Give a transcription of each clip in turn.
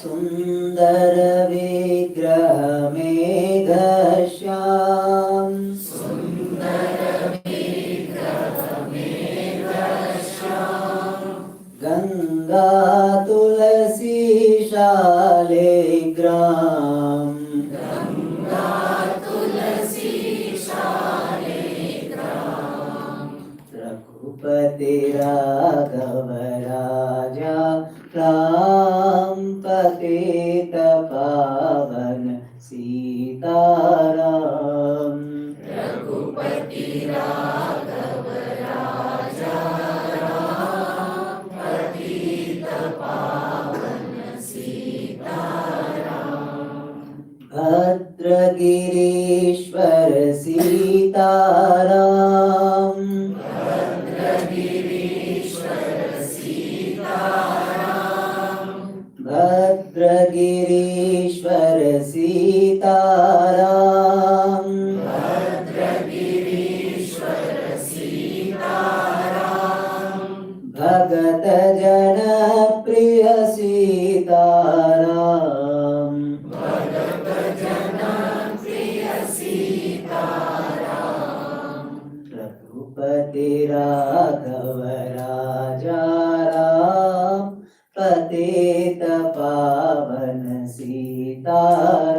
सुन्दरविग्रहमेघश्याम् गङ्गातुलसीशालिग्राम् रघुपति राघव राजा राम पतित पावन सीताराम। भद्रगिरीश्वर सीताराम भद्रगिरीश्वर सीताराम भगत जन प्रिय सीताराम रघुपति राघव राजा राम पतित पावन सीताराम।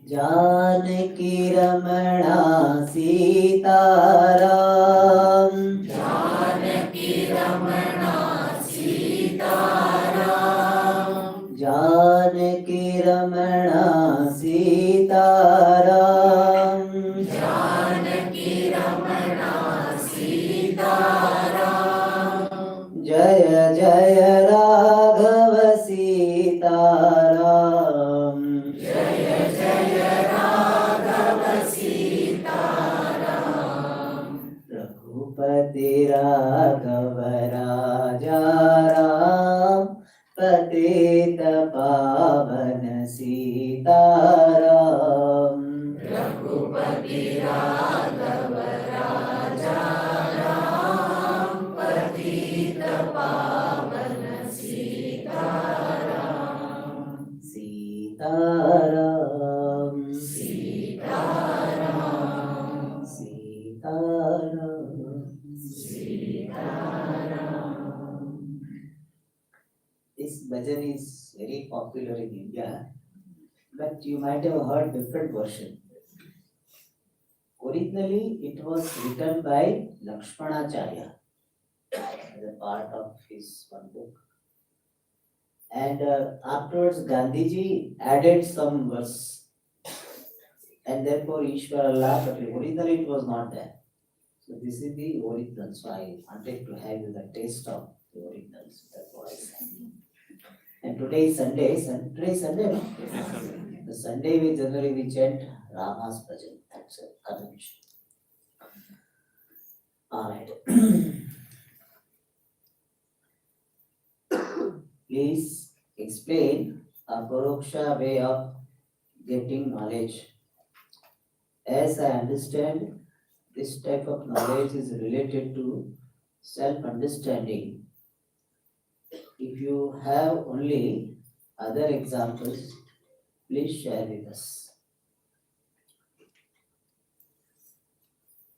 जानकी रमणा सीताराम जानकी रमणा सीताराम जय जय राघव सीताराम रघुपति राघव राजा राम पतित पावन Sitaram. Sitaram Sitaram. This bhajan is very popular in India, but you might have heard different version. Originally, it was written by Lakshmanacharya as a part of his one book. And afterwards, Gandhiji added some verse. And therefore, Ishwar Allah, but originally it was not there. So this is the original. So I wanted to have the taste of the originals. Therefore I sang. And today is Sunday. Today is Sunday, no? The Sunday we generally chant Rama's bhajan. That's a convention. Alright. Please explain a Paroksha way of getting knowledge. As I understand, this type of knowledge is related to self-understanding. If you have only other examples, please share with us.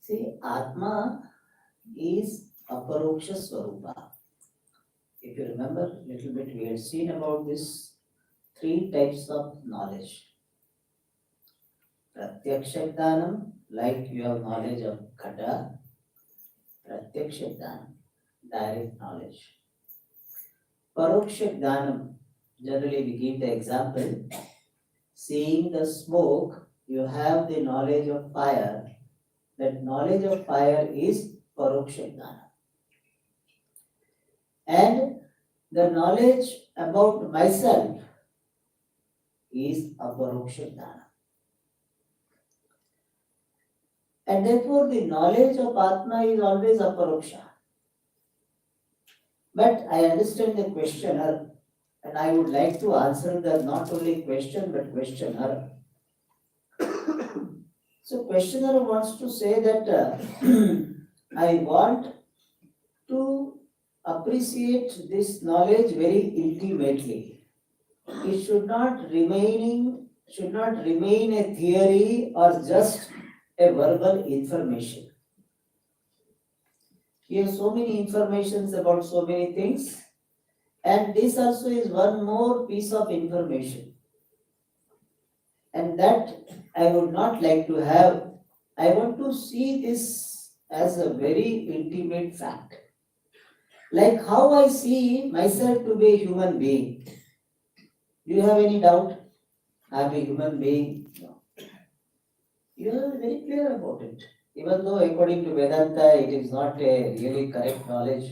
See, Atma is Aparoksha Swarupa. If you remember a little bit, we had seen about this three types of knowledge. Pratyaksha Jnanam, like you have knowledge of Ghata. Pratyaksha Jnanam, direct knowledge. Paroksha Jnanam, generally we give the example, seeing the smoke, you have the knowledge of fire. That knowledge of fire is Paroksha Jnana. And the knowledge about myself is Aparoksha Jnana. And therefore the knowledge of Atma is always Aparoksha. But I understand the questioner, and I would like to answer the not only question but questioner. So questioner wants to say that I want to appreciate this knowledge very intimately. It should not remain a theory or just a verbal information. Here so many informations about so many things, and this also is one more piece of information. And that I would not like to have. I want to see this as a very intimate fact. Like how I see myself to be a human being. Do you have any doubt? I'm a human being. No. You are very clear about it. Even though according to Vedanta it is not a really correct knowledge,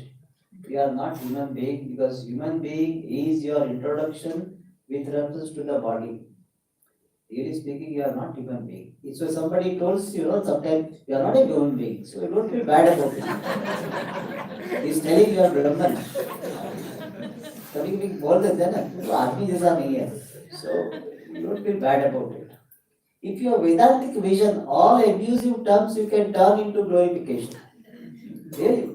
you are not human being because human being is your introduction with reference to the body. Really speaking, you are not human being. It's why somebody tells you, sometimes you are not a human being, so you don't feel bad about it. He's telling you are Brahman. कभी कभी बोल देते हैं ना तो आदमी जैसा नहीं है, so you don't feel bad about it. If you have Vedantic vision, all abusive terms you can turn into glorification. Really?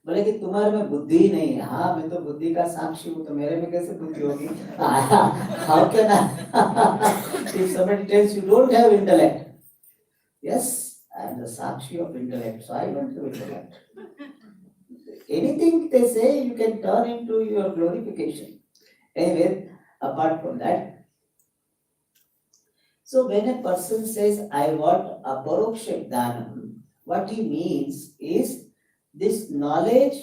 बोले कि तुम्हारे में बुद्धि ही नहीं है. हाँ, मैं तो बुद्धि का साक्षी हूँ, तो मेरे में कैसे बुद्धि होगी? How can I? If somebody tells you don't have intellect, yes, I am the sakshi of intellect, so I don't have intellect. Anything they say, you can turn into your glorification. Anyway, apart from that, so when a person says, I want aparoksha dhanam, what he means is this knowledge,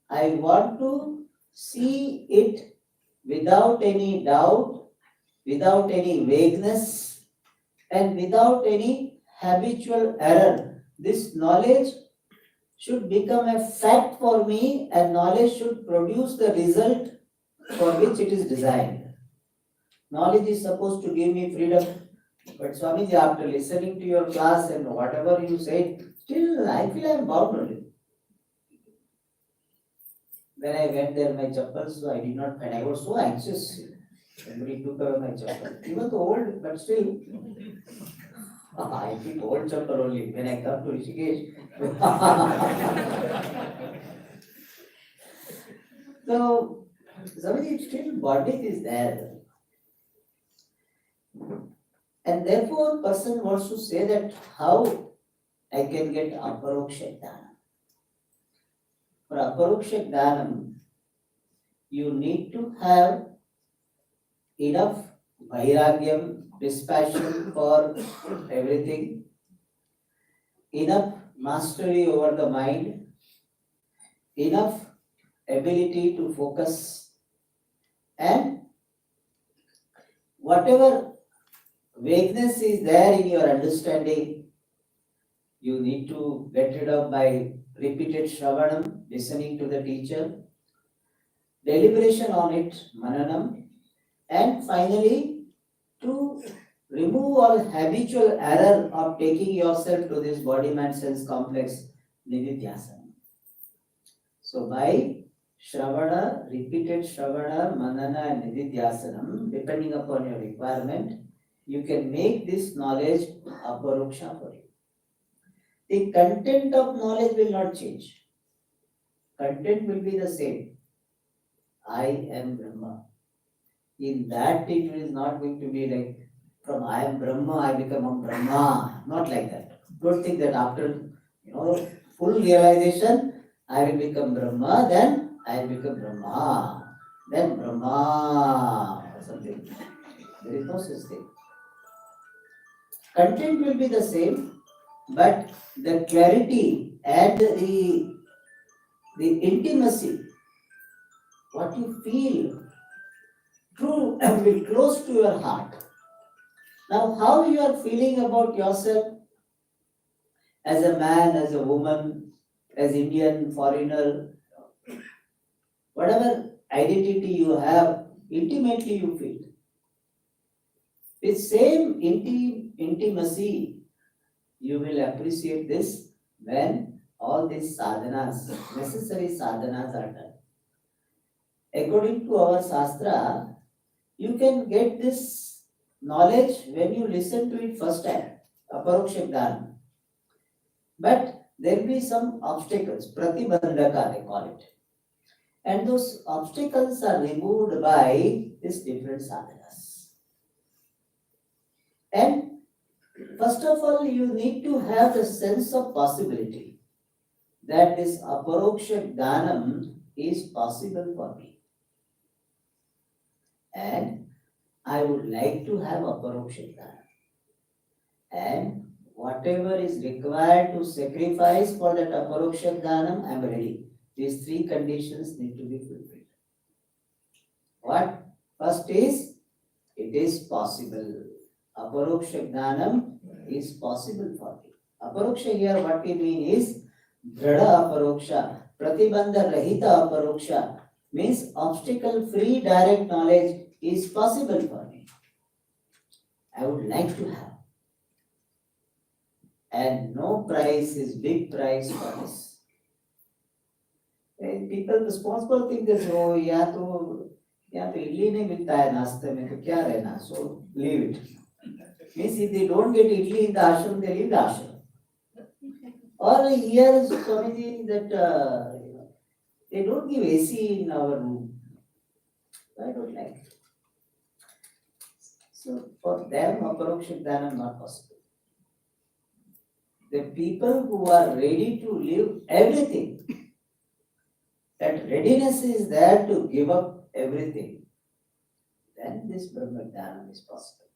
I want to see it without any doubt, without any vagueness, and without any habitual error. This knowledge should become a fact for me, and knowledge should produce the result for which it is designed. Knowledge is supposed to give me freedom, but Swamiji, after listening to your class and whatever you said, still I feel I am bound only. When I went there, my chappals, so I did not find. I was so anxious. Somebody took away my chappal. Even though old, but still, I keep old chappal only when I come to Rishikesh. So, Swamiji, still body is there. And therefore, person wants to say that how I can get aparoksha dhanam. For aparoksha dhanam, you need to have enough vairagyam, dispassion for everything, enough mastery over the mind, enough ability to focus, and whatever vagueness is there in your understanding, you need to get rid of by repeated shravanam, listening to the teacher, deliberation on it, mananam, and finally to remove all habitual error of taking yourself to this body mind sense complex, nididhyasana. So by shravana, repeated shravana, manana, and nididhyasanam, depending upon your requirement, you can make this knowledge aparoksha for you. The content of knowledge will not change. Content will be the same. I am Brahma. In that it is not going to be like from I am Brahma, I become a Brahma. Not like that. Don't think that after full realization, I will become Brahma, then I will become Brahma. Then Brahma or something. There is no such thing. Content will be the same, but the clarity and the intimacy, what you feel true and will close to your heart. Now, how you are feeling about yourself as a man, as a woman, as Indian, foreigner, whatever identity you have, intimately you feel. With same intimacy, you will appreciate this when all these sadhanas, necessary sadhanas are done. According to our Shastra, you can get this knowledge when you listen to it first time, aparoksha gnana. But there will be some obstacles, pratibandhaka they call it. And those obstacles are removed by these different sadhanas. And first of all, you need to have the sense of possibility that this aparoksha dhanam is possible for me. And I would like to have aparoksha dhanam. And whatever is required to sacrifice for that aparoksha dhanam, I am ready. These three conditions need to be fulfilled. What? First is, it is possible. Aparoksha gnanam is possible for me. Aparoksha here, what we mean is dhrada aparoksha, pratibandha rahita aparoksha, means obstacle free direct knowledge is possible for me. I would like to have. And no price is big price for this. And people, the responsible think is, oh, यहाँ तो इडली नहीं मिलता है नाश्ते में तो क्या रहना, so leave it. Means if they don't get idli in the ashram, they leave the ashram. Or here Swamiji that they don't give AC in our room. I don't like it. So for them, aparoksha dhanam not possible. The people who are ready to leave everything, that readiness is there to give up everything, then this Brahma Dhanam is possible.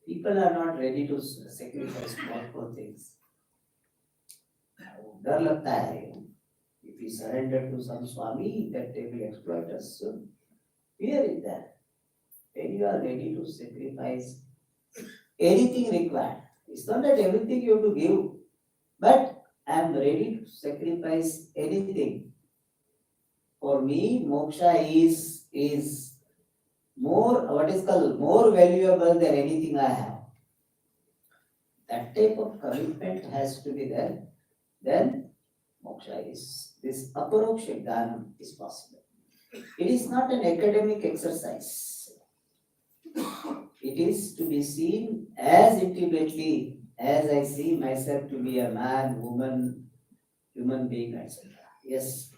People are not ready to sacrifice small things. डर लगता है, if we surrender to some Swami, that they will exploit us. So fear is there. When you are ready to sacrifice anything required, it's not that everything you have to give, but I am ready to sacrifice anything. For me, moksha is more, what is called, more valuable than anything I have. That type of commitment has to be there. Then moksha is, this aparoksha dhanam is possible. It is not an academic exercise. It is to be seen as intimately as I see myself to be a man, woman, human being, etc. Yes.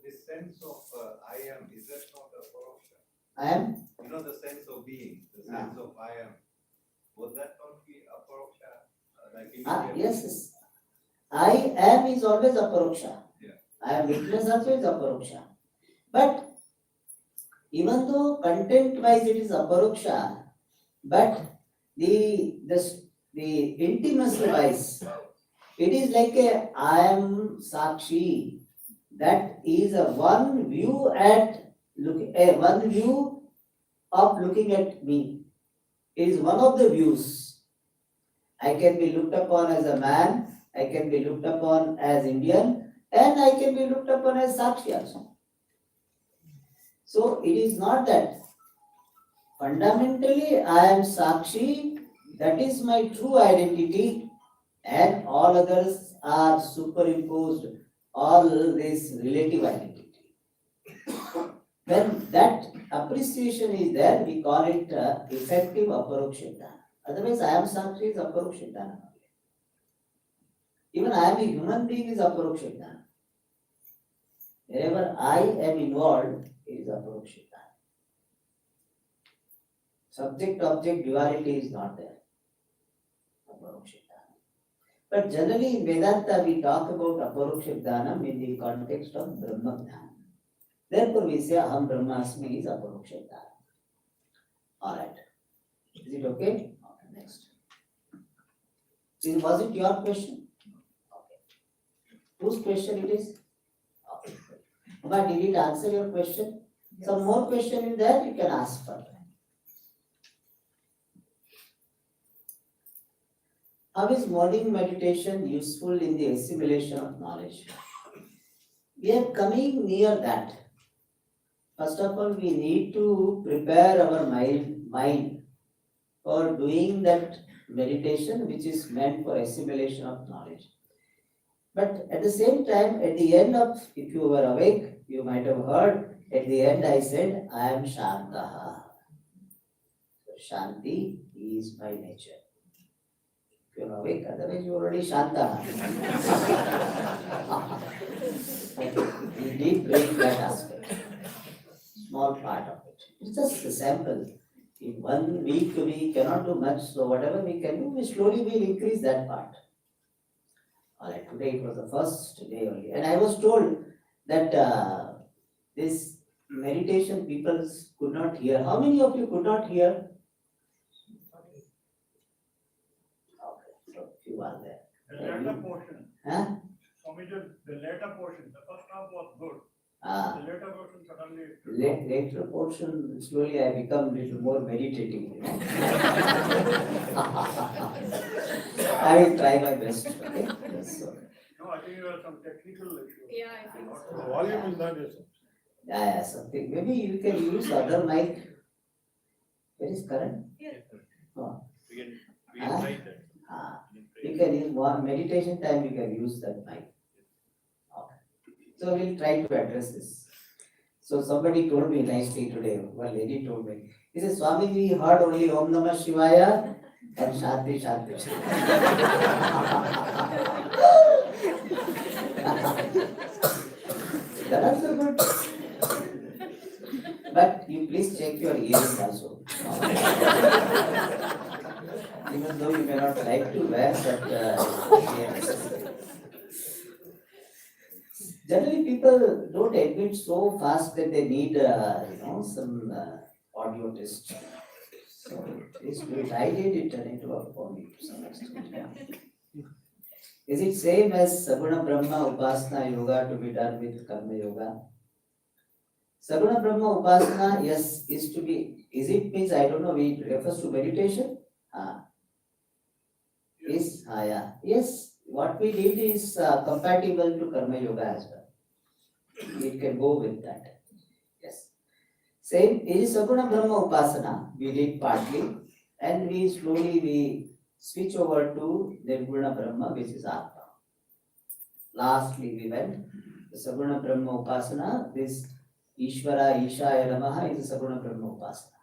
This sense of I am, is that not a aparoksha? I am? You know, the sense of being, the sense of I am. Would that not be aparoksha? Yes. I am is always aparoksha. Yeah. I am witness also is aparoksha. But even though content-wise it is aparoksha, but the intimacy-wise, it is like a I am Sakshi. That is a one view of looking at me. It is one of the views. I can be looked upon as a man, I can be looked upon as Indian, and I can be looked upon as Sakshi also. So it is not that. Fundamentally, I am Sakshi, that is my true identity, and all others are superimposed, all this relative identity. When that appreciation is there, we call it effective aparoksha dhanam. Otherwise, I am Sakshi is aparoksha dhanam. Even I am a human being is aparoksha dhanam. Wherever I am involved, it is aparoksha dhanam. Subject-object duality is not there. Aparoksha dhanam. But generally in Vedanta, we talk about aparoksha dhanam in the context of Brahma dhanam. Therefore, we say Aham Brahmasmi is aparoksha dhanam. Alright. Is it okay? Okay, next. Was it your question? Okay. Whose question it is? Okay. But did it answer your question? Yes. Some more question in there you can ask for. How is morning meditation useful in the assimilation of knowledge? We are coming near that. First of all, we need to prepare our mind for doing that meditation which is meant for assimilation of knowledge. But at the same time, at the end of, if you were awake, you might have heard, at the end I said, I am Shantaha. So Shanti is by nature. If you're awake, otherwise you're already Shantaha. We did bring that aspect, small part of it. It's just a sample. In 1 week we cannot do much, so whatever we can do, we slowly will increase that part. Alright, today it was the first day only, and I was told that this meditation people could not hear. How many of you could not hear? Okay, so few are there. The later portion, Huh? Swamiji, the later portion, the first half was good. Ah, The later portion suddenly. later portion, slowly I become little more meditative. I will try my best. Okay. Yes, so, No, I think there was some technical issue. Yeah, I think so. The volume is not yes. yeah, something. Maybe you can use other mic. Where is current? Oh. We Ah. try that. Ah, We can you try. can use one meditation time. You can use that mic. Okay. So we'll try to address this. So somebody told me nicely today. One lady told me. He says, Swami, we heard only Om Namah Shivaya and Shanti Shanti. That's a good. But you please check your ears also. Even though you may not like to wear, but ears. Generally, people don't admit so fast that they need, some audio test. So please do it. I did it and it worked for me to some extent. Yeah. Is it same as Saguna Brahma Upasana Yoga to be done with Karma Yoga? Saguna Brahma Upasana, yes, is to be. Is it means I don't know. It refers to meditation. Yeah. Yes, what we did is compatible to Karma Yoga as well. It can go with that. Yes. Same is Saguna Brahma Upasana. We did partly, and we slowly switch over to Nirguna Brahma, which is Atma. Lastly, we went the Saguna Brahma Upasana. This Ishvara Ishaya Namaha is a Saguna Brahma Upasana.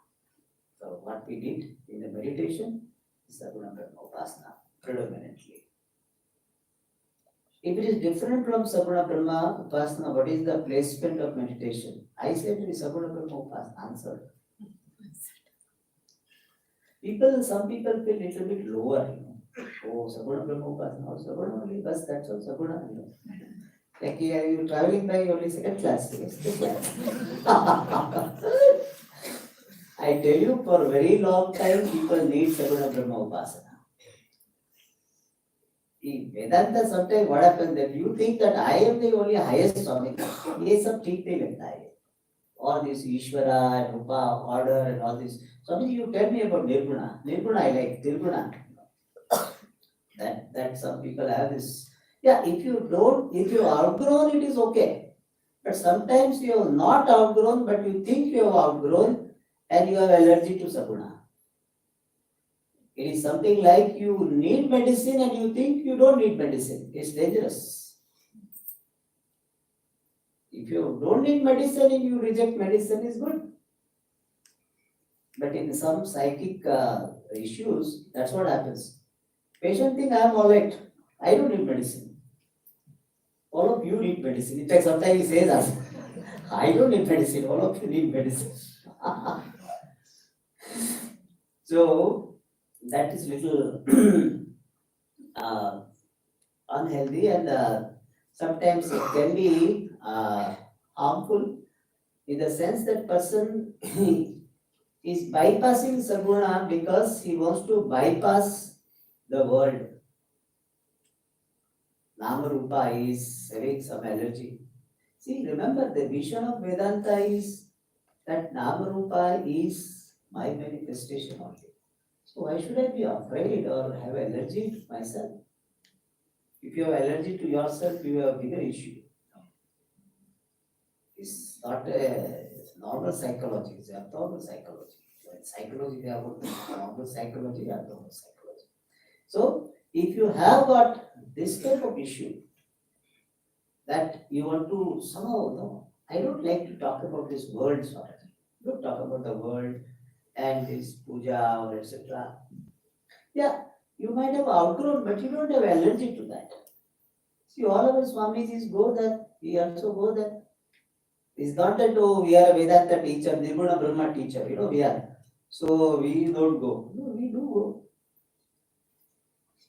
So what we did in the meditation is Saguna Brahma Upasana predominantly. If it is different from Saguna Brahma Upasana, what is the placement of meditation? I said it is Saguna Brahma Upasana. Answer. Some people feel little bit lower, Oh, Saguna Brahma Upasana, or Saguna only, bus, that's all Saguna. Like you traveling by only second class, yes, third class. I tell you, for a very long time, people need Saguna Brahma Upasana. In Vedanta, sometimes what happens that you think that I am the only highest Swami. ये सब ठीक नहीं लगता है. All this Ishvara and Upa order and all this. Swami, you tell me about Nirguna. Nirguna I like. Nirguna. That some people have this. Yeah, if you outgrown, it is okay. But sometimes you have not outgrown, but you think you have outgrown and you have allergy to Saguna. It is something like you need medicine and you think you don't need medicine. It's dangerous. If you don't need medicine and you reject medicine, is good. But in some psychic issues, that's what happens. Patient think I am alright. I don't need medicine. All of you need medicine. In fact, sometimes he says that I don't need medicine. All of you need medicine. So that is little unhealthy, and sometimes it can be harmful in the sense that person is bypassing Saguna because he wants to bypass the world. Nama Rupa is having some allergy. See, remember the vision of Vedanta is that Nama Rupa is my manifestation only. So why should I be afraid or have allergy to myself? If you have allergy to yourself, you have a bigger issue. It's not a normal psychology, it's abnormal psychology. So in psychology, they have normal psychology, abnormal psychology. So if you have got this type of issue, that you want to somehow, no, I don't like to talk about this world sort of thing. Don't talk about the world and this puja or etc. Yeah, you might have outgrown, but you don't have allergy to that. See, all our Swamijis go there, we also go there. It's not that, oh, we are a Vedanta teacher, Nirguna Brahma teacher, we are. So we don't go. No, we do go.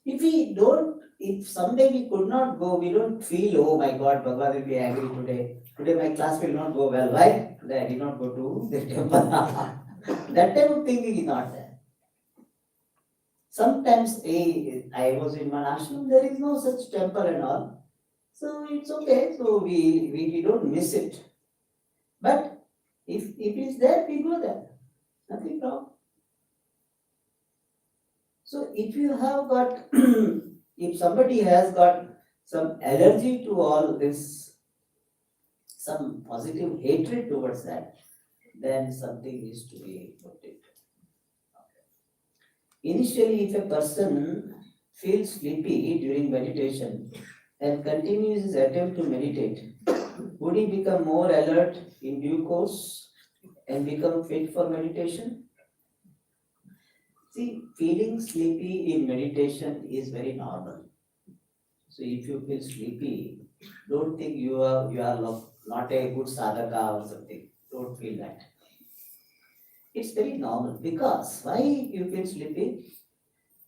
If we don't, if someday we could not go, we don't feel, oh my God, Bhagavad will be angry today. Today my class will not go well. Why? Today I did not go to the temple. That type of thinking is not there. Sometimes I was in one ashram, there is no such temple and all. So it's okay. So we don't miss it. But if it is there, we go there. Nothing wrong. So if you have got, if somebody has got some allergy to all this, some positive hatred towards that, then something needs to be put it. Initially, if a person feels sleepy during meditation and continues his attempt to meditate, would he become more alert in due course and become fit for meditation? See, feeling sleepy in meditation is very normal. So if you feel sleepy, don't think you are not a good sadhaka or something. Don't feel that. It's very normal. Because why you feel sleepy?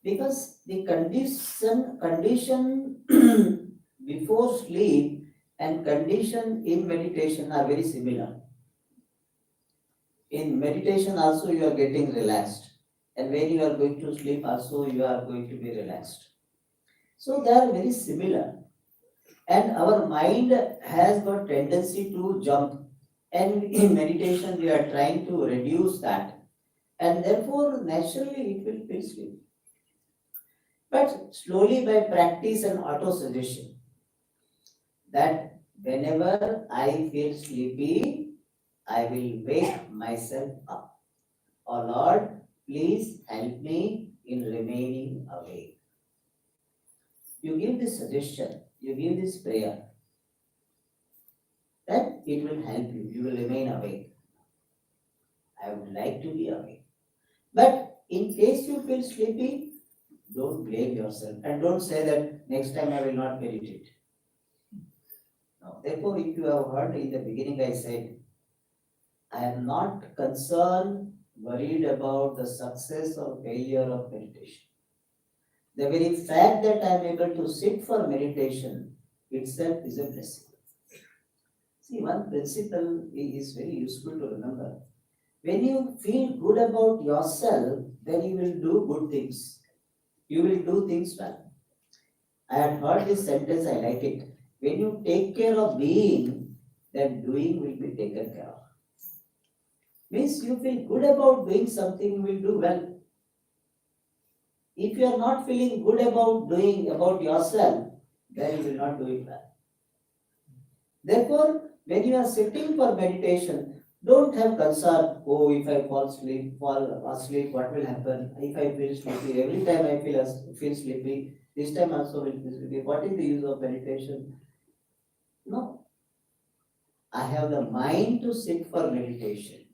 Because the condition before sleep and condition in meditation are very similar. In meditation also you are getting relaxed. And when you are going to sleep also you are going to be relaxed. So they are very similar. And our mind has got tendency to jump. And in meditation we are trying to reduce that. And therefore naturally it will feel sleepy. But slowly by practice and auto-suggestion, that whenever I feel sleepy, I will wake myself up. Oh Lord, please help me in remaining awake. You give this suggestion, you give this prayer, that it will help you. You will remain awake. I would like to be awake. But in case you feel sleepy, don't blame yourself and don't say that next time I will not meditate. No. Therefore, if you have heard in the beginning, I said, I am not concerned, worried about the success or failure of meditation. The very fact that I am able to sit for meditation itself is a blessing. See, one principle is very useful to remember. When you feel good about yourself, then you will do good things. You will do things well. I had heard this sentence, I like it. When you take care of being, then doing will be taken care of. Means you feel good about doing something, you will do well. If you are not feeling good about doing about yourself, then you will not do it well. Therefore, when you are sitting for meditation, don't have concern, oh, if I fall asleep, what will happen? If I feel sleepy, every time I feel sleepy, this time also will feel sleepy. What is the use of meditation? No. I have the mind to sit for meditation.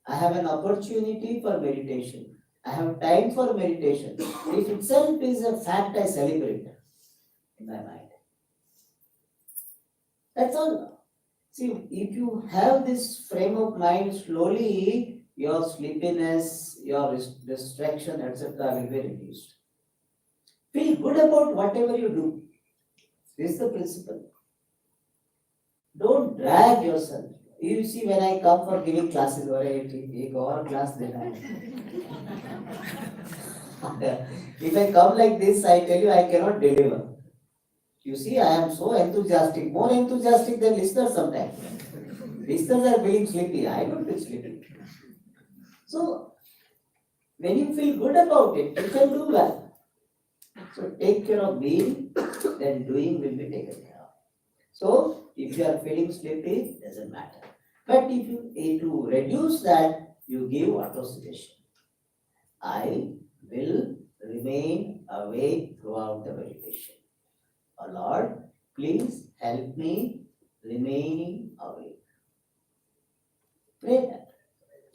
I have an opportunity for meditation. I have time for meditation. It itself is a fact I celebrate in my mind. That's all. See, if you have this frame of mind, slowly your sleepiness, your distraction, etc., will be reduced. Feel good about whatever you do. This is the principle. Don't drag yourself. You see, when I come for giving classes, or a class, then if I come like this, I tell you, I cannot deliver. You see, I am so enthusiastic, more enthusiastic than listeners sometimes. Listeners are feeling sleepy. I don't feel sleepy. So, when you feel good about it, you can do well. So, take care of being, then doing will be taken care of. So, if you are feeling sleepy, doesn't matter. But if you reduce that, you give auto suggestion. I will remain awake throughout the meditation. Oh Lord, please help me remaining awake. Pray that.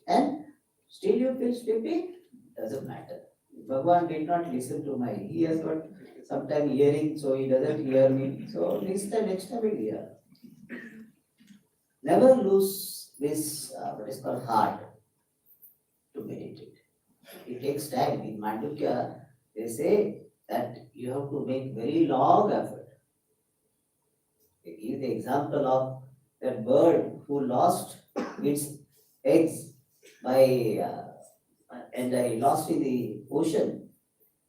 And still you feel sleepy? Doesn't matter. Bhagwan did not listen to my, he has got sometime hearing, so he doesn't hear me. So next time he'll hear. Never lose this, what is called heart to meditate. It takes time. In Mandukya, they say that you have to make very long effort. They give the example of that bird who lost its eggs by and lost in the ocean.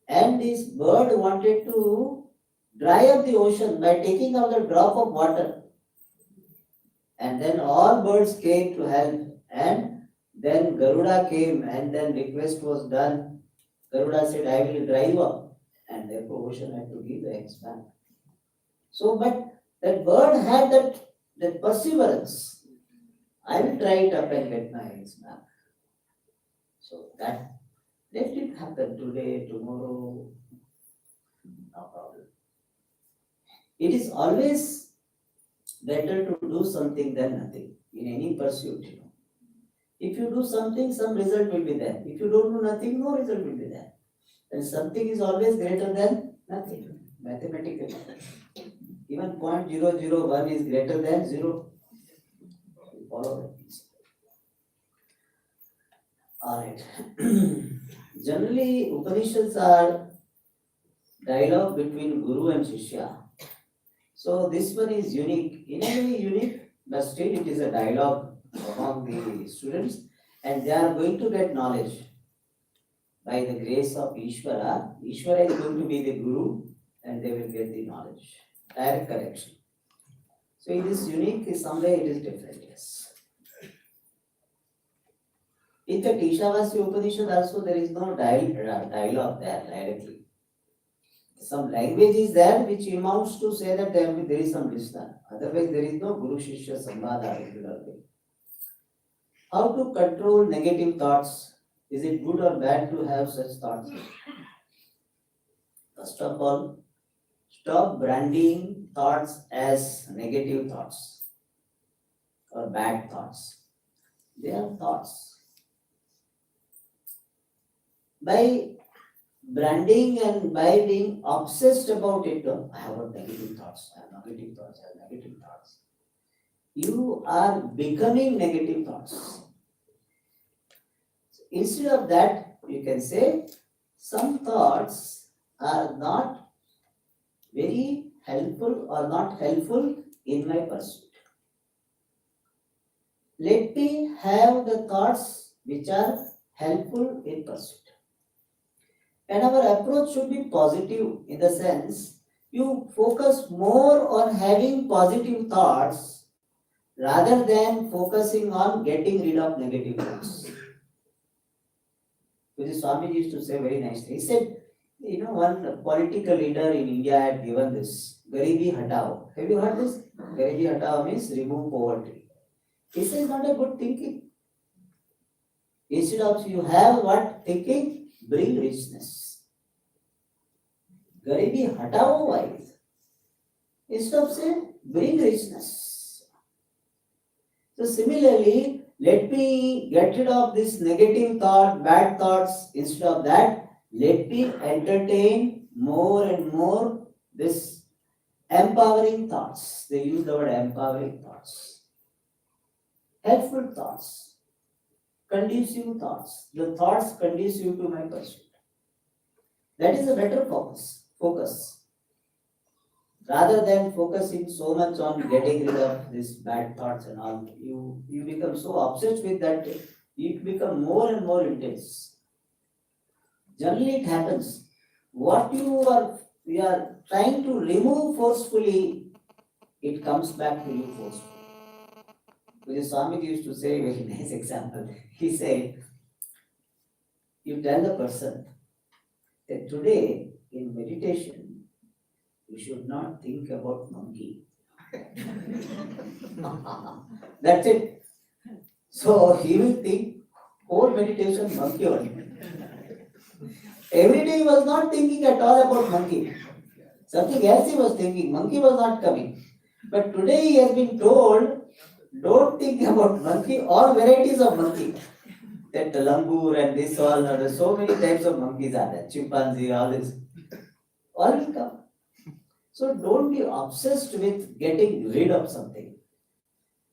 And this bird wanted to dry up the ocean by taking out a drop of water. And then all birds came to help. And then Garuda came and then request was done. Garuda said, I will dry you up. And therefore ocean had to give the eggs back. So, but that bird had that perseverance. I will try it up and get my eggs back. So that let it happen today, tomorrow, no problem. It is always better to do something than nothing in any pursuit. If you do something, some result will be there. If you don't do nothing, no result will be there. And something is always greater than nothing, mathematically. Even 0.001 is greater than 0. You follow that. Alright. Generally, Upanishads are dialogue between Guru and Shishya. So this one is unique, in a way unique, but still it is a dialogue among the students, and they are going to get knowledge by the grace of Ishvara. Ishvara is going to be the Guru, and they will get the knowledge, direct correction. So it is unique, in some way it is different, yes. In the Ishavasya Upanishad also there is no dialogue there directly. Some language is there which amounts to say that there is some listener. Otherwise there is no Guru Shishya Sambhada regularly. How to control negative thoughts? Is it good or bad to have such thoughts? First of all, stop branding thoughts as negative thoughts or bad thoughts. They are thoughts. By branding and by being obsessed about it, I have negative thoughts, I have negative thoughts, I have negative thoughts. You are becoming negative thoughts. So instead of that, you can say some thoughts are not very helpful or not helpful in my pursuit. Let me have the thoughts which are helpful in pursuit. And our approach should be positive in the sense you focus more on having positive thoughts rather than focusing on getting rid of negative thoughts. Which Swami used to say very nicely. He said, one political leader in India had given this, Garibi Hatao. Have you heard this? Garibi Hatao means remove poverty. He says not a good thinking. Instead of you have what thinking? Bring richness. Garibi hatao wise. Instead of saying bring richness. So similarly, let me get rid of this negative thought, bad thoughts. Instead of that, let me entertain more and more this empowering thoughts. They use the word empowering thoughts. Helpful thoughts. Conducive thoughts. The thoughts conducive to my pursuit. That is a better focus. Rather than focusing so much on getting rid of these bad thoughts and all, you become so obsessed with that, you become more and more intense. Generally it happens. What you are trying to remove forcefully, it comes back to you forcefully. Which Swami used to say, very nice example. He said, you tell the person that today in meditation, you should not think about monkey. That's it. So he will think whole meditation monkey only. Every day he was not thinking at all about monkey. Something else he was thinking, monkey was not coming. But today he has been told, don't think about monkey or varieties of monkey. That langur and this all, there are so many types of monkeys are there, chimpanzee, all this. All will come. So don't be obsessed with getting rid of something.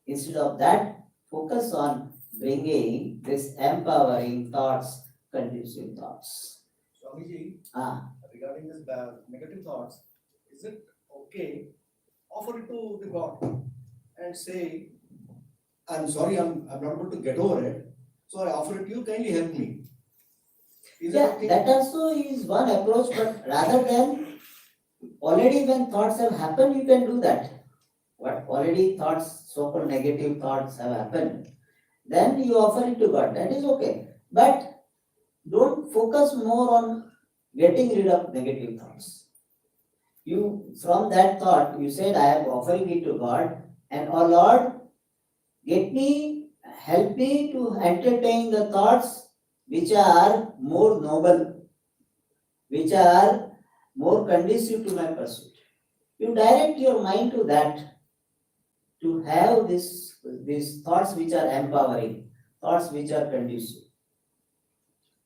Instead of that, focus on bringing this empowering thoughts, conducive thoughts. Swamiji, Ah, regarding this negative thoughts, is it okay? Offer it to the God and say, I'm sorry, I'm not able to get over it. So I offer it to you, kindly help me. Is it yeah, okay? that also is one approach, but rather than already when thoughts have happened, you can do that. What already thoughts, so-called negative thoughts have happened, then you offer it to God. That is okay. But don't focus more on getting rid of negative thoughts. You from that thought, you said, I am offering it to God, and oh Lord, help me to entertain the thoughts which are more noble, which are more conducive to my pursuit. You direct your mind to that, to have these thoughts which are empowering, thoughts which are conducive.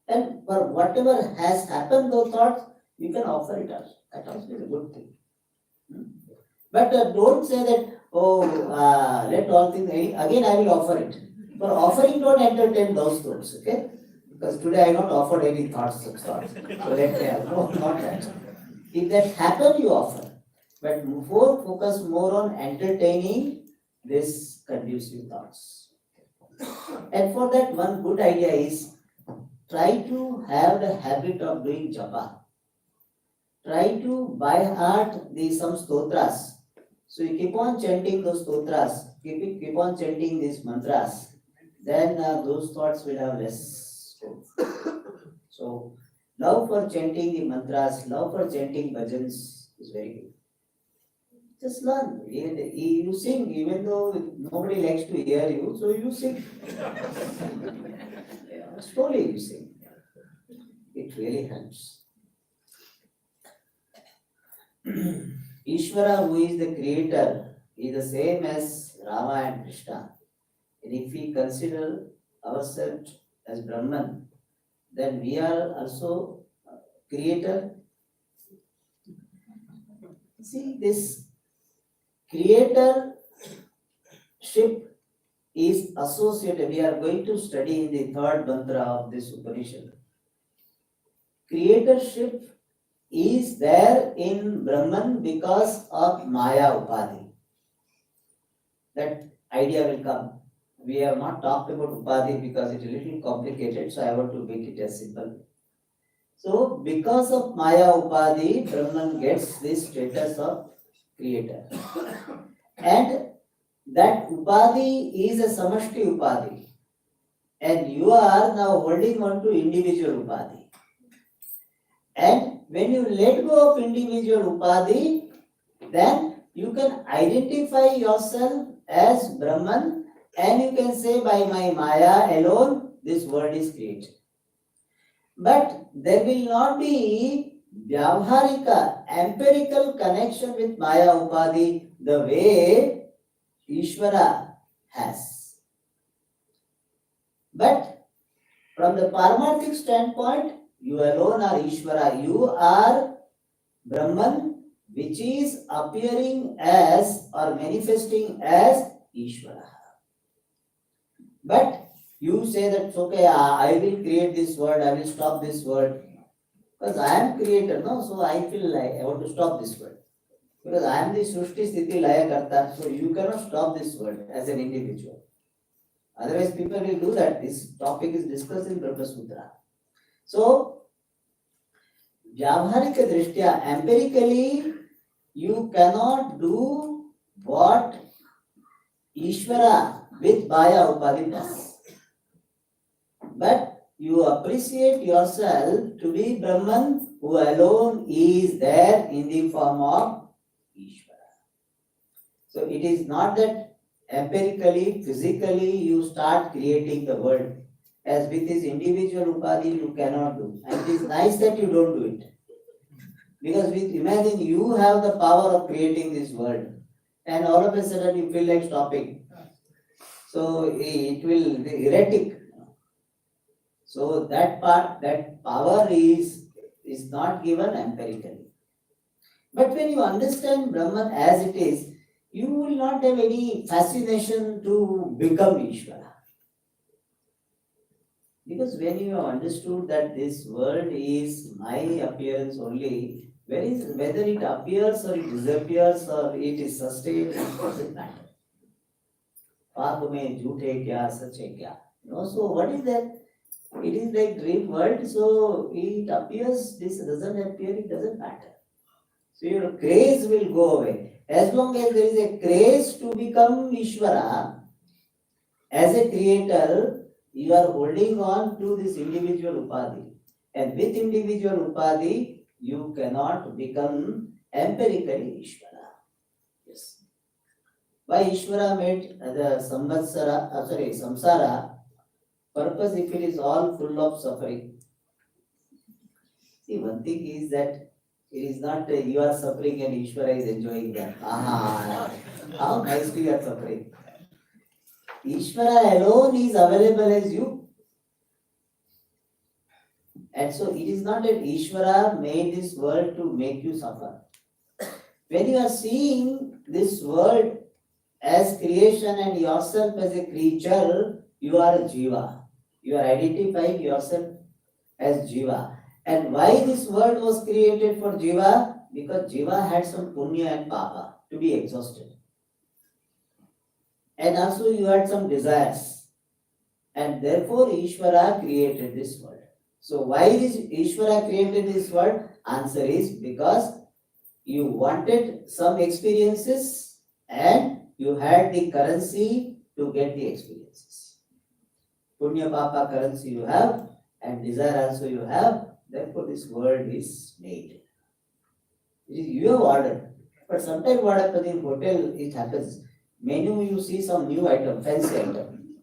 And for whatever has happened, those thoughts, you can offer it also. That also is a good thing. Hmm? But don't say that, oh, let all things, again I will offer it. For offering, don't entertain those thoughts, okay? Because today I not offered any thoughts, such thoughts. So let me have, no, not that. If that happen, you offer. But focus more on entertaining this conducive thoughts. And for that, one good idea is try to have the habit of doing japa. Try to by heart some stotras. So you keep on chanting those stotras, keep on chanting these mantras, then those thoughts will have less scope. So love for chanting the mantras, love for chanting bhajans is very good. Just learn. You sing, even though nobody likes to hear you, so you sing. Yeah, slowly you sing. It really helps. Ishvara, who is the creator, is the same as Rama and Krishna. And if we consider ourselves as Brahman, then we are also creator. See, this creatorship is associated. We are going to study in the third mantra of this Upanishad. Creatorship is there in Brahman because of Maya Upadhi. That idea will come. We have not talked about Upadhi because it is a little complicated, so I want to make it as simple. So, because of Maya Upadhi, Brahman gets this status of creator. And that Upadhi is a Samashti Upadhi. And you are now holding on to individual Upadhi. And when you let go of individual Upadhi, then you can identify yourself as Brahman, and you can say, by my Maya alone, this world is created. But there will not be Vyavharika, empirical connection with Maya Upadhi the way Ishvara has. But from the Paramarthic standpoint, you alone are Ishvara. You are Brahman, which is appearing as or manifesting as Ishvara. But you say that, okay, I will create this world, I will stop this world. Because I am creator, no? So I feel like I want to stop this world. Because I am the Srushti Sthiti Laya Karta, so you cannot stop this world as an individual. Otherwise, people will do that. This topic is discussed in Brahma Sutra. So, Vyavharika Drishtya, empirically, you cannot do what Ishvara with Maya Upadhi does. But you appreciate yourself to be Brahman who alone is there in the form of Ishvara. So it is not that empirically, physically you start creating the world. As with his individual Upadhi you cannot do. And it is nice that you don't do it. Because imagine you have the power of creating this world, and all of a sudden you feel like stopping. So it will be erratic. So that part, that power is not given empirically. But when you understand Brahman as it is, you will not have any fascination to become Ishvara. Because when you have understood that this world is my appearance only, whether it appears or it disappears or it is sustained, it doesn't matter. पाप में झूठ है क्या सच है क्या? So what is that? It is like dream world, so it appears, this doesn't appear, it doesn't matter. So your craze will go away. As long as there is a craze to become Ishvara, as a creator, you are holding on to this individual upadhi. And with individual upadhi, you cannot become empirically Ishvara. Yes. Why Ishvara made the samsara purpose if it is all full of suffering? See, one thing is that it is not you are suffering and Ishvara is enjoying that. How nicely you are suffering. Ishvara alone is available as you. And so it is not that Ishvara made this world to make you suffer. When you are seeing this world as creation and yourself as a creature, you are a jiva. You are identifying yourself as jiva. And why this world was created for jiva? Because jiva had some punya and papa to be exhausted. And also you had some desires. And therefore Ishvara created this world. So why is Ishvara created this world? Answer is because you wanted some experiences and you had the currency to get the experiences. Punya Papa currency you have and desire also you have, therefore this world is made. It is you have ordered. But sometimes what happens in hotel, it happens. Menu you see some new item, fancy item.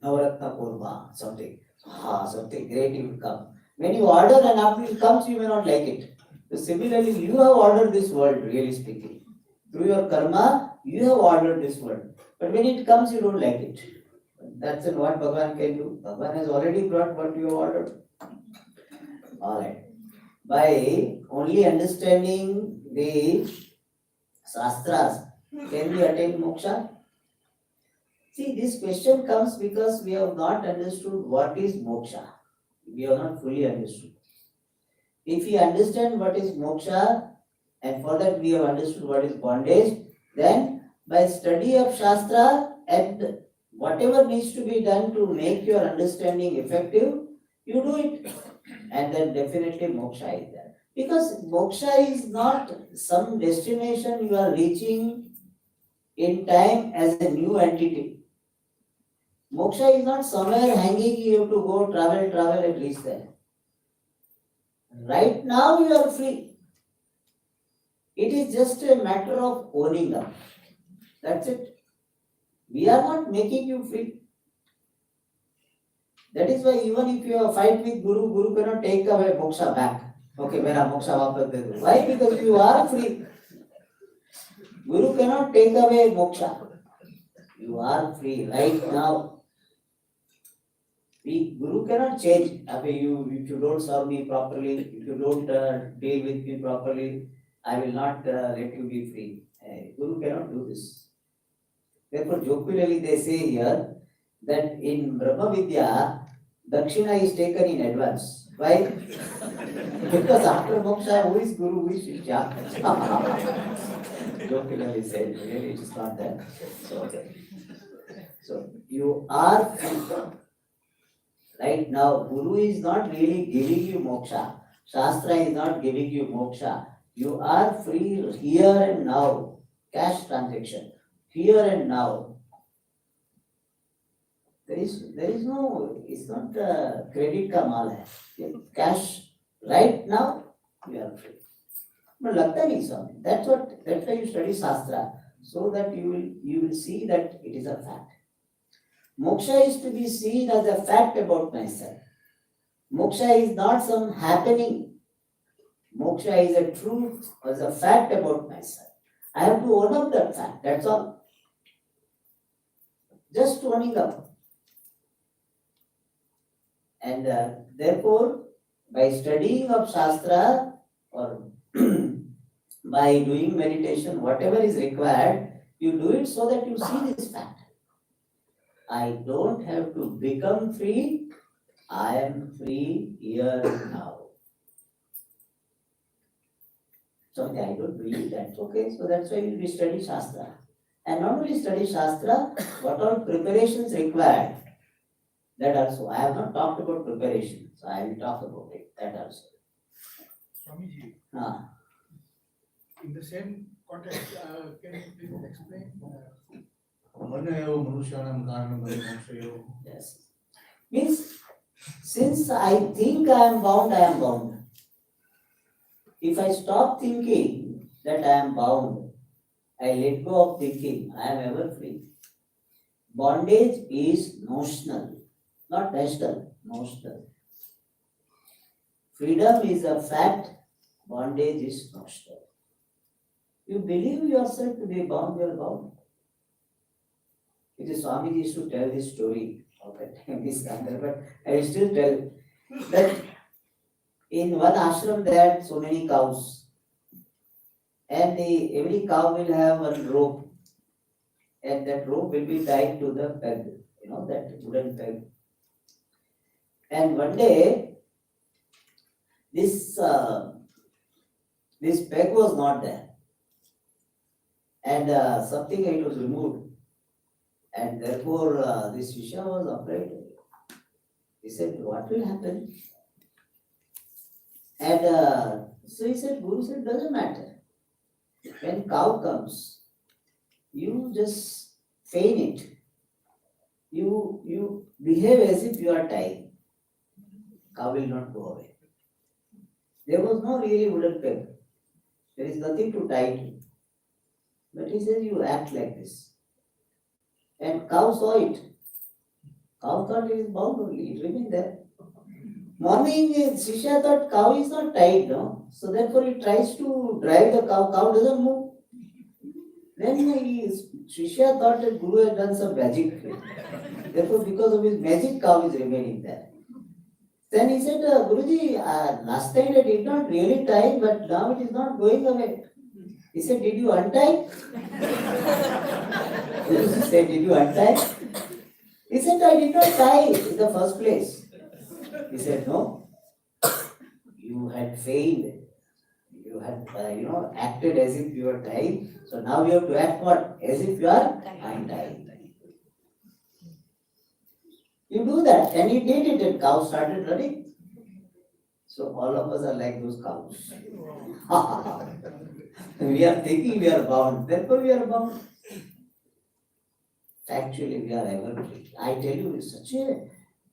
Navaratna Korma, something. Something great will come. When you order and after it comes, you may not like it. So similarly, you have ordered this world, really speaking. Through your karma, you have ordered this world. But when it comes, you don't like it. That's what Bhagavan can do. Bhagavan has already brought what you have ordered. Alright. By only understanding the Shastras, can we attain moksha? See, this question comes because we have not understood what is moksha. We have not fully understood. If we understand what is moksha, and for that we have understood what is bondage, then by study of Shastra and whatever needs to be done to make your understanding effective, you do it. And then definitely moksha is there. Because moksha is not some destination you are reaching in time as a new entity. Moksha is not somewhere hanging, you have to go travel and reach there. Right now you are free. It is just a matter of owning up. That's it. We are not making you free. That is why even if you have a fight with Guru, Guru cannot take away moksha back. Okay, mera moksha vapas de do. Why? Because you are free. Guru cannot take away moksha. You are free right now. Guru cannot change. If you don't serve me properly, if you don't deal with me properly, I will not let you be free. Guru cannot do this. Therefore, jocularly they say here that in Brahma Vidya, Dakshina is taken in advance. Why? Because after moksha, who is Guru, who is Shishya? Jocularly said, really it is not that. So you are free. Right now, Guru is not really giving you moksha. Shastra is not giving you moksha. You are free here and now. Cash transaction. Here and now. There is no, it's not credit ka maal hai. Cash right now, you are free. But lagta nahi something. That's why you study Shastra. So that you will see that it is a fact. Moksha is to be seen as a fact about myself. Moksha is not some happening. Moksha is a truth, is a fact about myself. I have to own up that fact, that's all. Just owning up. And therefore, by studying of Shastra or by doing meditation, whatever is required, you do it so that you see this fact. I don't have to become free, I am free here now. Something I don't believe that, okay, so that's why we study Shastra. And not only study Shastra, what all preparations required, that also. I have not talked about preparation, so I will talk about it, that also. Swamiji, Ah, in the same context, can you please explain? मनयो मनुष्याणां कारणं मोक्षयो. yes. Means, since I think I am bound, I am bound. If I stop thinking that I am bound, I let go of thinking, I am ever free. Bondage is notional, not rational, notional. Freedom is a fact, bondage is notional. You believe yourself to be bound, you are bound. It is Swamiji used to tell this story of that time, but I will still tell that in one ashram there are so many cows, and every cow will have one rope, and that rope will be tied to the peg, that wooden peg. And one day, this peg was not there, and something it was removed, and therefore this Shisha was afraid. He said, "What will happen?" And so he said, Guru said, doesn't matter. When cow comes, you just feign it. You behave as if you are tied. Cow will not go away. There was no really wooden peg. There is nothing to tie to. But he says you act like this. And cow saw it. Cow thought it is bound only, it remained there. Morning, Shisha thought cow is not tied, no? So therefore he tries to drive the cow, cow doesn't move. Then Shisha thought that Guru had done some magic. Therefore, because of his magic, cow is remaining there. Then he said, Guruji, last time I did not really tie, but now it is not going away. He said, did you untie? Guruji said, did you untie? He said, I did not tie in the first place. He said, no, you had failed. You had, acted as if you were tying. So now you have to act what? As if you are untying. You do that, and he did it, and cow started running. So all of us are like those cows. We are thinking we are bound, therefore we are bound. Actually, we are ever free. I tell you,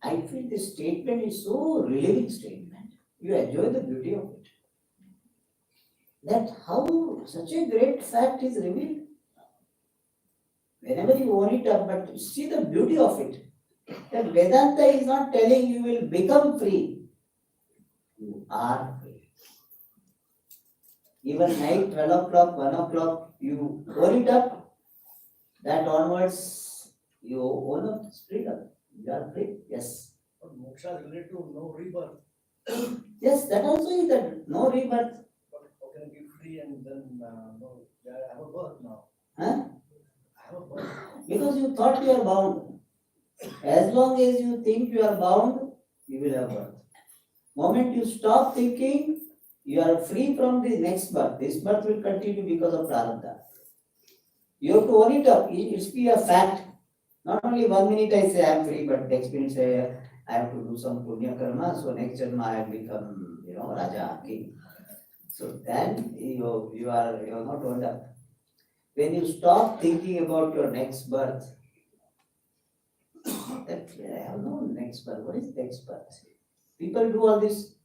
I feel this statement is so relieving statement. You enjoy the beauty of it. That how such a great fact is revealed. Whenever you own it up, but see the beauty of it. That Vedanta is not telling you will become free. You are free. Even night, 12 o'clock, 1 o'clock, you own it up. That onwards, you own up freedom. You are free. Yes. But moksha is related to no rebirth. Yes, that also is that no rebirth. But how can I be free and then no, I have a birth now. Huh? I have a birth. Because you thought you are bound. As long as you think you are bound, you will have birth. Moment you stop thinking, you are free from the next birth. This birth will continue because of prarabdha. You have to own it up. It's be a fact. Not only 1 minute I say I am free, but next minute say I have to do some punya karma, so next janma I have become, Raja, king. So then you are not owned up. When you stop thinking about your next birth, that I have no next birth. What is next birth? People do all this.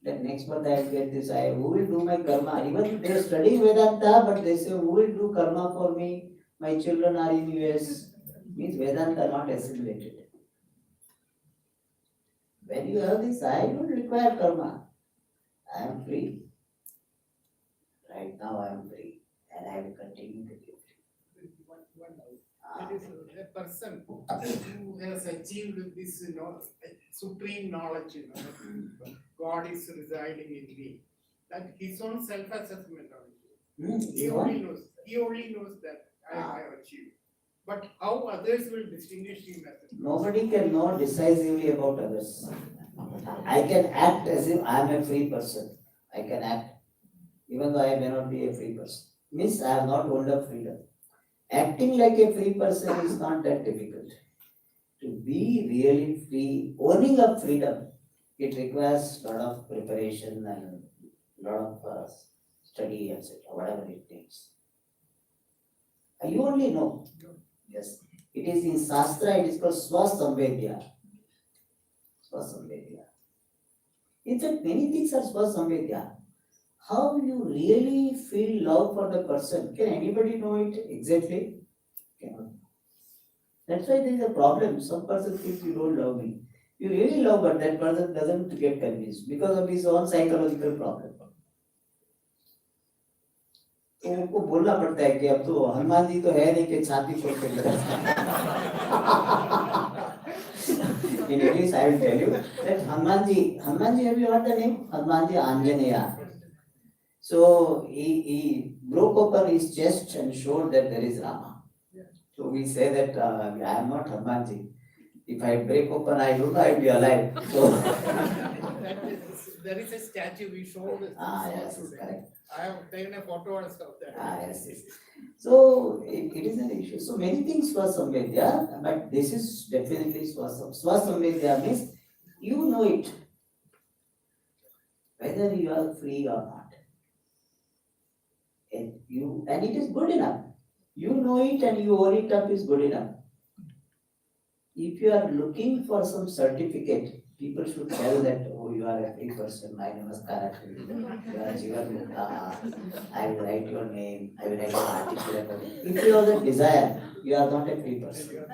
That next birth I will get this. Who will do my karma? Even they study Vedanta, but they say, who will do karma for me? My children are in US. Means Vedanta not assimilated. When you have this, I don't require karma. I am free. Right now I am free and I will continue to be free. One doubt. Ah, There is a person who has achieved this, supreme knowledge, God is residing in me. That his own self-assessment on it. He you want? only knows that I Ah. have achieved. But how others will distinguish him as a Nobody can know decisively about others. I can act as if I am a free person. I can act even though I may not be a free person. Means I have not owned up freedom. Acting like a free person is not that difficult. To be really free, owning up freedom, it requires a lot of preparation and a lot of study, etc., whatever it takes. You only know. Yes. It is in Shastra, it is called Swasamvedya. Swasamvedya. In fact, many things are Swasamvedya. How you really feel love for the person, can anybody know it exactly? Cannot. That's why there is a problem. Some person thinks you don't love me. You really love, but that person doesn't get convinced because of his own psychological problem. तो उनको बोलना पड़ता है कि अब तो हनुमान जी तो है नहीं कि छाती खोल के In English, I will tell you that Hanumanji, have you heard the name? Hanumanji Anjaneya. So he broke open his chest and showed that there is Rama. So we say that I am not Hanumanji. If I break open, I don't know I will be alive. So there is a statue we showed. yes, correct. I have taken a photo of that. Yes. So it is an issue. So many things Swasamvedya, but this is definitely Swasamvedya means you know it, whether you are free or not. And it is good enough. You know it and you own it up is good enough. If you are looking for some certificate, people should tell that, oh, you are a free person, my namaskara to you. You are Jivan Mukta, I will write your name, I will write an article about it. If you have that desire, you are not a free person.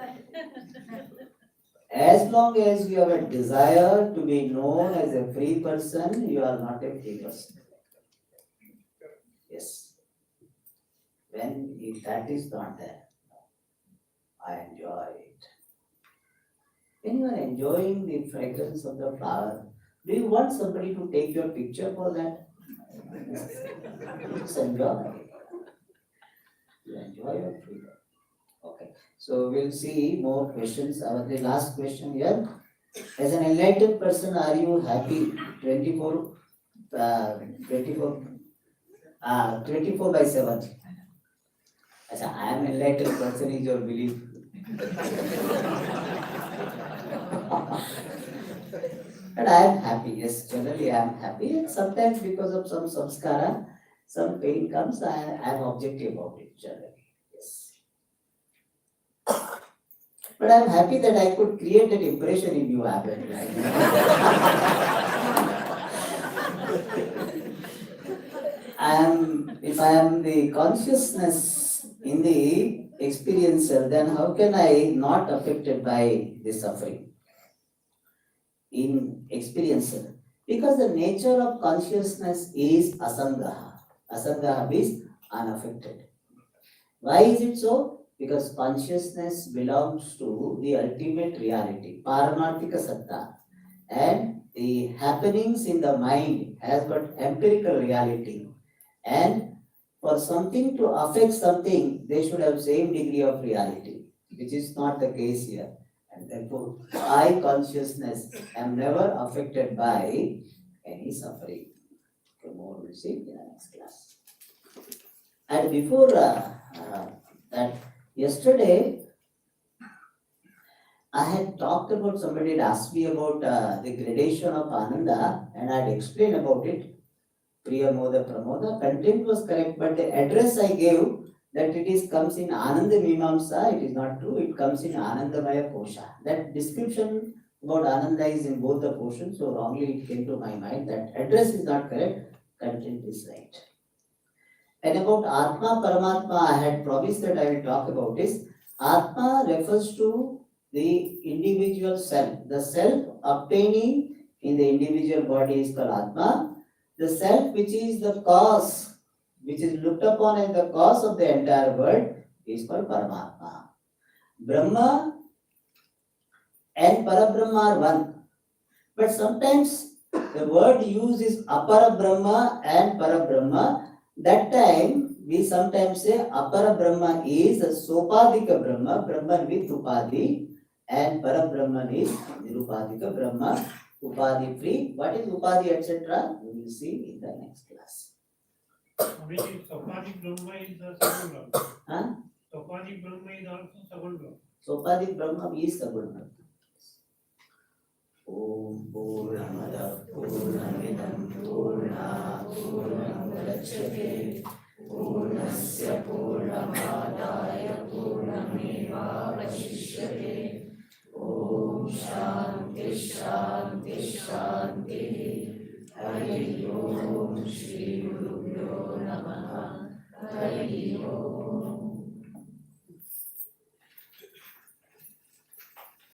As long as you have a desire to be known as a free person, you are not a free person. Yes. If that is not there, I enjoy it. When you are enjoying the fragrance of the flower, do you want somebody to take your picture for that? Just enjoy. You enjoy your freedom. Okay. So we'll see more questions. The last question here. As an enlightened person, are you happy 24 by 7? I am an enlightened person is your belief. But I am happy, yes, generally I am happy. And sometimes because of some samskara, some pain comes, I am objective about it generally. Yes. But I am happy that I could create an impression in you, Abel. If I am the consciousness in the experiencer, then how can I not affected by the suffering in experiencer? Because the nature of consciousness is asangaha. Asangaha means unaffected. Why is it so? Because consciousness belongs to the ultimate reality, Paramarthika Satta. And the happenings in the mind has got empirical reality. And for something to affect something, they should have same degree of reality, which is not the case here. And therefore, I consciousness am never affected by any suffering. Okay, more we'll see in the next class. And before that, yesterday, I had talked about, somebody had asked me about the gradation of Ananda, and I had explained about it. Priya Moda Pramoda, content was correct, but the address I gave that it comes in Ananda Mimamsa, it is not true, it comes in Anandamaya Kosha. That description about Ananda is in both the portions, so wrongly it came to my mind. That address is not correct, content is right. And about Atma Paramatma, I had promised that I will talk about this. Atma refers to the individual self. The self obtaining in the individual body is called Atma. The self which is the cause, which is looked upon as the cause of the entire world, is called Paramatma. Brahma and Parabrahma are one. But sometimes the word used is Apara Brahma and Parabrahma. That time we sometimes say Apara Brahma is a Sopadika Brahma, Brahman with Upadi, and Parabrahman is Nirupadika Brahma, Upadi free. What is Upadi, etc.? We will see in the next class. Sopadik Brahma is the second Brahma. Huh? Sopadik Brahma is also second Brahma. Sopadik Brahma is the Brahma. Om Purnamada Purnamidam Purnat Purnamudachyate Purnasya Purnamadaya Purnamevavashishyate Om Shanti Shanti Shanti Hari Om Shri